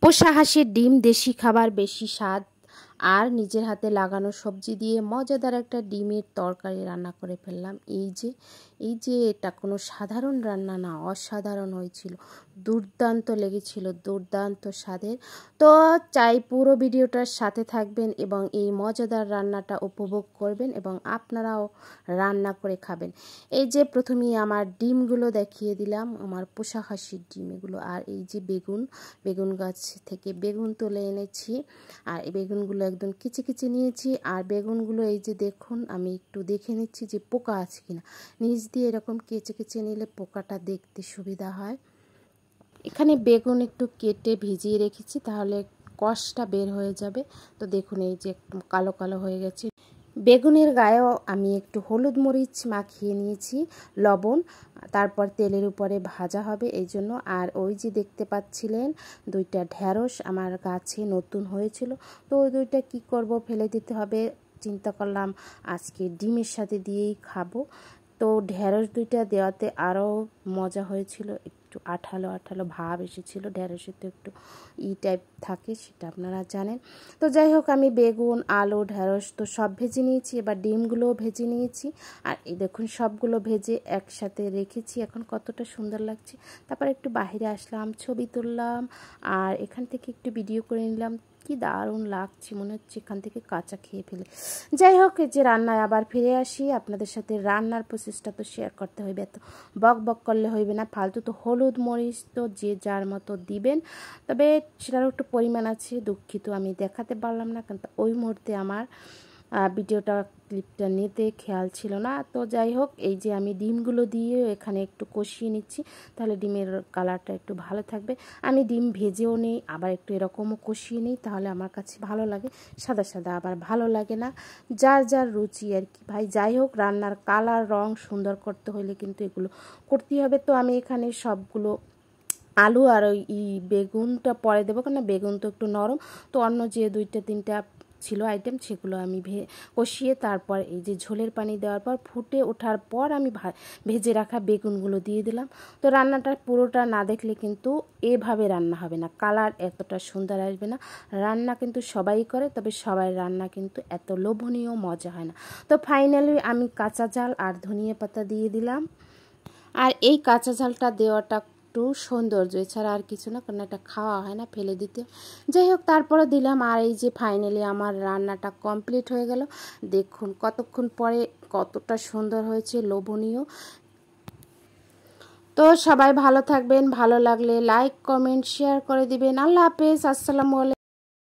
পোষা হাঁসের ডিম, দেশি খাবার, বেশি স্বাদ আর নিজের হাতে লাগানো সবজি দিয়ে মজাদার একটা ডিমের তরকারি রান্না করে ফেললাম। এই যে এটা কোনো সাধারণ রান্না না, অসাধারণ হয়েছিল, দুর্দান্ত লেগেছিল, দুর্দান্ত স্বাদের। তো চাই পুরো ভিডিওটার সাথে থাকবেন এবং এই মজাদার রান্নাটা উপভোগ করবেন এবং আপনারাও রান্না করে খাবেন। এই যে প্রথমেই আমার ডিমগুলো দেখিয়ে দিলাম, আমার পোষা হাঁসের ডিম এগুলো। আর এই যে বেগুন গাছ থেকে বেগুন তুলে এনেছি, আর এই বেগুনগুলো একদম কিচি কিচি নিয়েছি। আর বেগুনগুলো এই যে দেখুন, আমি একটু দেখে নিচ্ছি যে পোকা আছে কিনা। নিচ দিয়ে এরকম কেচে কেচে নিলে পোকাটা দেখতে সুবিধা হয়। এখানে বেগুন একটু কেটে ভিজিয়ে রেখেছি, তাহলে কষটা বের হয়ে যাবে। তো দেখুন এই যে একটু কালো কালো হয়ে গেছে। বেগুনের গায়েও আমি একটু হলুদ মরিচ মাখিয়ে নিয়েছি, লবণ, তারপর তেলের উপরে ভাজা হবে এই জন্য। আর ওই যে দেখতে পাচ্ছিলেন দুইটা ঢ্যাঁড়স আমার গাছে নতুন হয়েছিল, তো ওই দুইটা কি করব, ফেলে দিতে হবে। চিন্তা করলাম আজকে ডিমের সাথে দিয়েই খাবো। তো ঢ্যাঁড়স দুইটা দেওয়াতে আরও মজা হয়েছিল, একটু আঠালো আঠালো ভাব এসেছিলো। ঢ্যাঁড়সে তো একটু টাইপ থাকে, সেটা আপনারা জানেন। তো যাই হোক, আমি বেগুন, আলু, ঢ্যাঁড়স তো সব ভেজে নিয়েছি, এবার ডিমগুলোও ভেজে নিয়েছি। আর এই দেখুন সবগুলো ভেজে একসাথে রেখেছি, এখন কতটা সুন্দর লাগছে। তারপর একটু বাইরে আসলাম, ছবি তুললাম, আর এখান থেকে একটু ভিডিও করে নিলাম। কি দারুণ লাগছে, মনে হচ্ছে এখান থেকে কাঁচা খেয়ে ফেলে। যাই হোক, এই যে রান্নায় আবার ফিরে আসি, আপনাদের সাথে রান্নার প্রসেসটা তো শেয়ার করতে হইবে, এত বক বক করলে হইবে না ফালতু। তো হলুদ মরিচ তো যে যার মতো দিবেন, তবে সেটারও একটু পরিমাণ আছে, দুঃখিত আমি দেখাতে পারলাম না, কিন্তু ওই মুহূর্তে আমার ভিডিওটা ক্লিপটা নিতে খেয়াল ছিল না। তো যাই হোক, এই যে আমি ডিমগুলো দিয়ে এখানে একটু কষিয়ে নিচ্ছি, তাহলে ডিমের কালারটা একটু ভালো থাকবে। আমি ডিম ভেজেও নিই, আবার একটু এরকমও কষিয়ে নিই, তাহলে আমার কাছে ভালো লাগে। সাদা সাদা আবার ভালো লাগে না, যার যার রুচি আর কি ভাই। যাই হোক, রান্নার কালার রং সুন্দর করতে হলে কিন্তু এগুলো করতেই হবে। তো আমি এখানে সবগুলো আলু আর ওই বেগুনটা পরে দেবো, কেন বেগুন তো একটু নরম, তো অন্য যে দুইটা তিনটা ছিল আইটেম সেগুলো আমি কষিয়ে, তারপর এই যে ঝোলের পানি দেওয়ার পর ফুটে ওঠার পর আমি ভেজে রাখা বেগুনগুলো দিয়ে দিলাম। তো রান্নাটা পুরোটা না দেখলে কিন্তু এভাবে রান্না হবে না, কালার এতটা সুন্দর আসবে না। রান্না কিন্তু সবাই করে, তবে সবাই রান্না কিন্তু এত লোভনীয় মজা হয় না। তো ফাইনালি আমি কাঁচা ঝাল আর ধনিয়া পাতা দিয়ে দিলাম। আর এই কাঁচা ঝালটা দেওয়াটা একটু সৌন্দর্য, এছাড়া আর কিছু না, কারণ এটা খাওয়া হয় না, ফেলে দিতে। যাই হোক, তারপরে দিলাম। আর এই যে ফাইনালি আমার রান্নাটা কমপ্লিট হয়ে গেল। দেখুন কতক্ষণ পরে কতটা সুন্দর হয়েছে, লোভনীয়। তো সবাই ভালো থাকবেন, ভালো লাগলে লাইক কমেন্ট শেয়ার করে দিবেন। আল্লাহ হাফেজ, আসসালামু আলাইকুম।